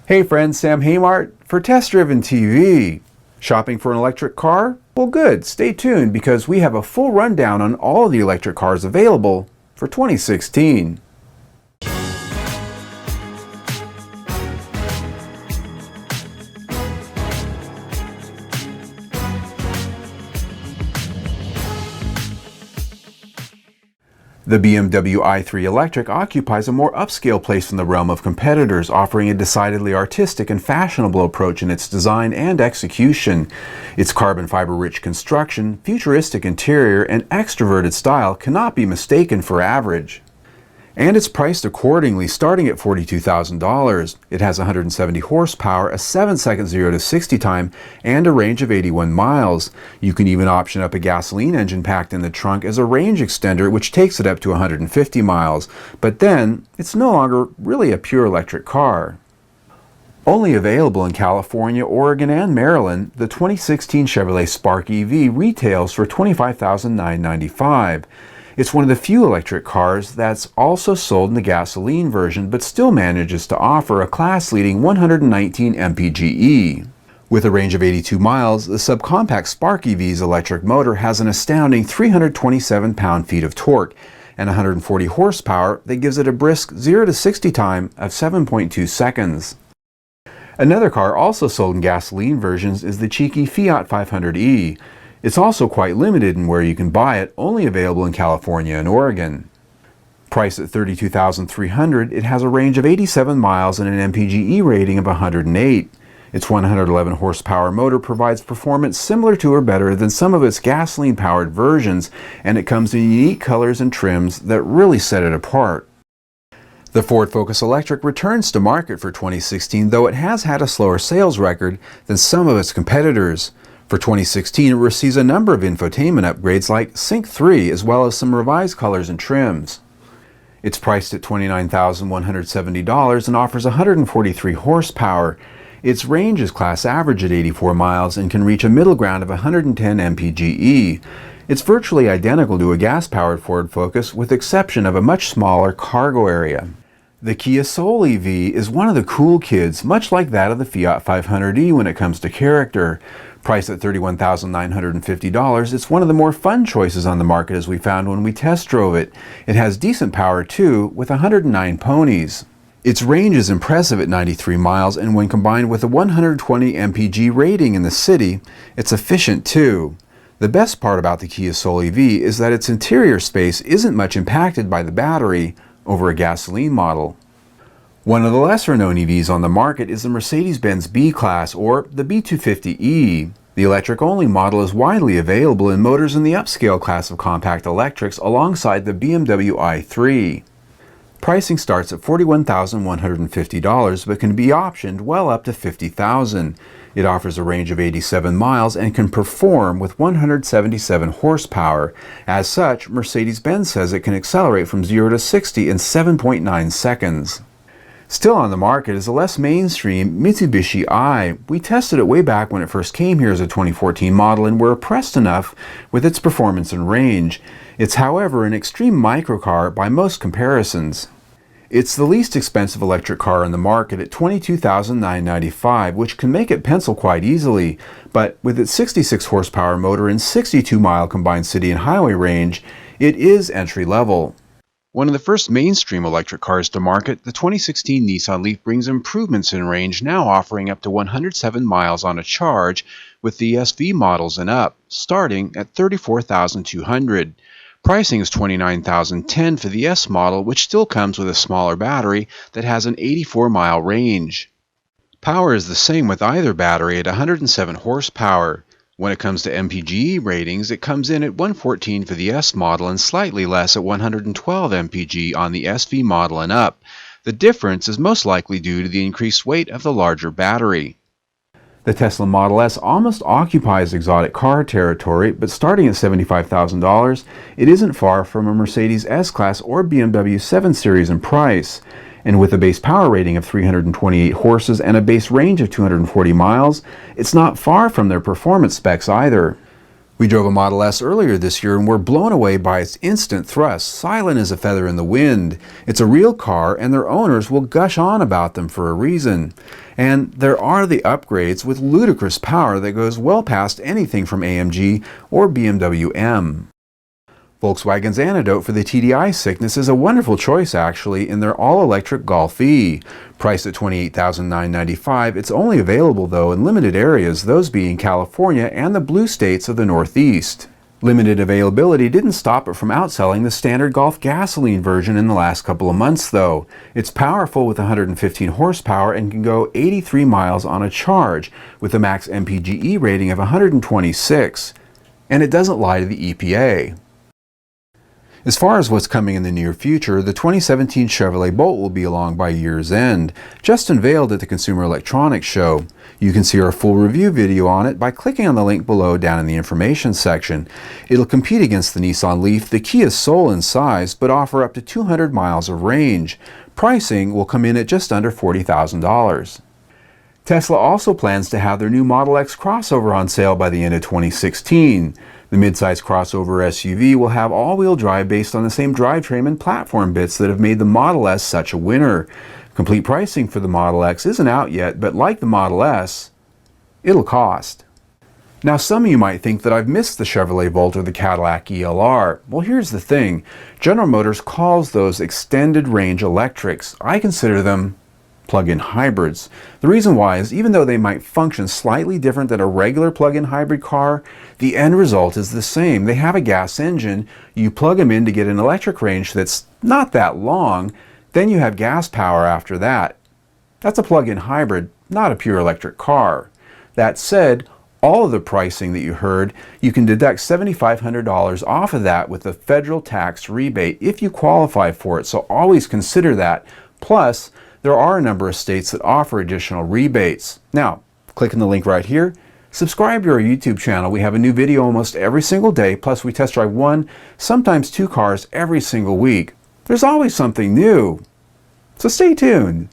Hey friends, Sam Haymart for Test Driven TV. Shopping for an electric car? Well good, stay tuned because we have a full rundown on all of the electric cars available for 2016. The BMW i3 Electric occupies a more upscale place in the realm of competitors, offering a decidedly artistic and fashionable approach in its design and execution. Its carbon fiber-rich construction, futuristic interior, and extroverted style cannot be mistaken for average. And it's priced accordingly, starting at $42,000. It has 170 horsepower, a 7-second 0 to 60 time, and a range of 81 miles. You can even option up a gasoline engine packed in the trunk as a range extender, which takes it up to 150 miles. But then, it's no longer really a pure electric car. Only available in California, Oregon, and Maryland, the 2016 Chevrolet Spark EV retails for $25,995. It's one of the few electric cars that's also sold in the gasoline version but still manages to offer a class-leading 119 mpge. With a range of 82 miles, the subcompact Spark EV's electric motor has an astounding 327 pound-feet of torque and 140 horsepower that gives it a brisk 0 to 60 time of 7.2 seconds. Another car also sold in gasoline versions is the cheeky Fiat 500e. It's also quite limited in where you can buy it, only available in California and Oregon. Priced at $32,300, it has a range of 87 miles and an mpge rating of 108. Its 111 horsepower motor provides performance similar to or better than some of its gasoline-powered versions, and it comes in unique colors and trims that really set it apart. The Ford Focus Electric returns to market for 2016, though it has had a slower sales record than some of its competitors. For 2016, it receives a number of infotainment upgrades like Sync 3 as well as some revised colors and trims. It's priced at $29,170 and offers 143 horsepower. Its range is class average at 84 miles and can reach a middle ground of 110 mpge. It's virtually identical to a gas-powered Ford Focus with the exception of a much smaller cargo area. The Kia Soul EV is one of the cool kids, much like that of the Fiat 500e when it comes to character. Priced at $31,950, it's one of the more fun choices on the market as we found when we test drove it. It has decent power too, with 109 ponies. Its range is impressive at 93 miles, and when combined with a 120 mpge rating in the city, it's efficient too. The best part about the Kia Soul EV is that its interior space isn't much impacted by the battery over a gasoline model. One of the lesser-known EVs on the market is the Mercedes-Benz B-Class, or the B250e. The electric-only model is widely available in motors in the upscale class of compact electrics alongside the BMW i3. Pricing starts at $41,150 but can be optioned well up to $50,000. It offers a range of 87 miles and can perform with 177 horsepower. As such, Mercedes-Benz says it can accelerate from 0 to 60 in 7.9 seconds. Still on the market is a less mainstream Mitsubishi i. We tested it way back when it first came here as a 2014 model and were impressed enough with its performance and range. It's however an extreme microcar by most comparisons. It's the least expensive electric car on the market at $22,995, which can make it pencil quite easily, but with its 66 horsepower motor and 62-mile combined city and highway range, it is entry-level. One of the first mainstream electric cars to market, the 2016 Nissan Leaf brings improvements in range, now offering up to 107 miles on a charge with the SV models and up, starting at $34,200. Pricing is $29,010 for the S model, which still comes with a smaller battery that has an 84-mile range. Power is the same with either battery at 107 horsepower. When it comes to mpge ratings, it comes in at 114 for the S model and slightly less at 112 mpg on the SV model and up. The difference is most likely due to the increased weight of the larger battery. The Tesla Model S almost occupies exotic car territory, but starting at $75,000, it isn't far from a Mercedes S-Class or BMW 7 Series in price. And with a base power rating of 328 horses and a base range of 240 miles, it's not far from their performance specs either. We drove a Model S earlier this year and were blown away by its instant thrust, silent as a feather in the wind. It's a real car and their owners will gush on about them for a reason. And there are the upgrades with ludicrous power that goes well past anything from AMG or BMW M. Volkswagen's antidote for the TDI sickness is a wonderful choice actually in their all-electric Golf E. Priced at $28,995, it's only available though in limited areas, those being California and the blue states of the Northeast. Limited availability didn't stop it from outselling the standard Golf gasoline version in the last couple of months though. It's powerful with 115 horsepower and can go 83 miles on a charge with a max MPGe rating of 126. And it doesn't lie to the EPA. As far as what's coming in the near future, the 2017 Chevrolet Bolt will be along by year's end, just unveiled at the Consumer Electronics Show. You can see our full review video on it by clicking on the link below down in the information section. It'll compete against the Nissan Leaf, the Kia Soul in size, but offer up to 200 miles of range. Pricing will come in at just under $40,000. Tesla also plans to have their new Model X crossover on sale by the end of 2016. The midsize crossover SUV will have all-wheel drive based on the same drivetrain and platform bits that have made the Model S such a winner. Complete pricing for the Model X isn't out yet, but like the Model S, it'll cost. Now some of you might think that I've missed the Chevrolet Volt or the Cadillac ELR. Well, here's the thing. General Motors calls those extended range electrics. I consider them plug-in hybrids. The reason why is even though they might function slightly different than a regular plug-in hybrid car, the end result is the same. They have a gas engine, you plug them in to get an electric range that's not that long, then you have gas power after that. That's a plug-in hybrid, not a pure electric car. That said, all of the pricing that you heard, you can deduct $7,500 off of that with the federal tax rebate if you qualify for it, so always consider that. Plus, there are a number of states that offer additional rebates. Now, click on the link right here. Subscribe to our YouTube channel. We have a new video almost every single day, plus we test drive 1, sometimes 2 cars every single week. There's always something new. So stay tuned.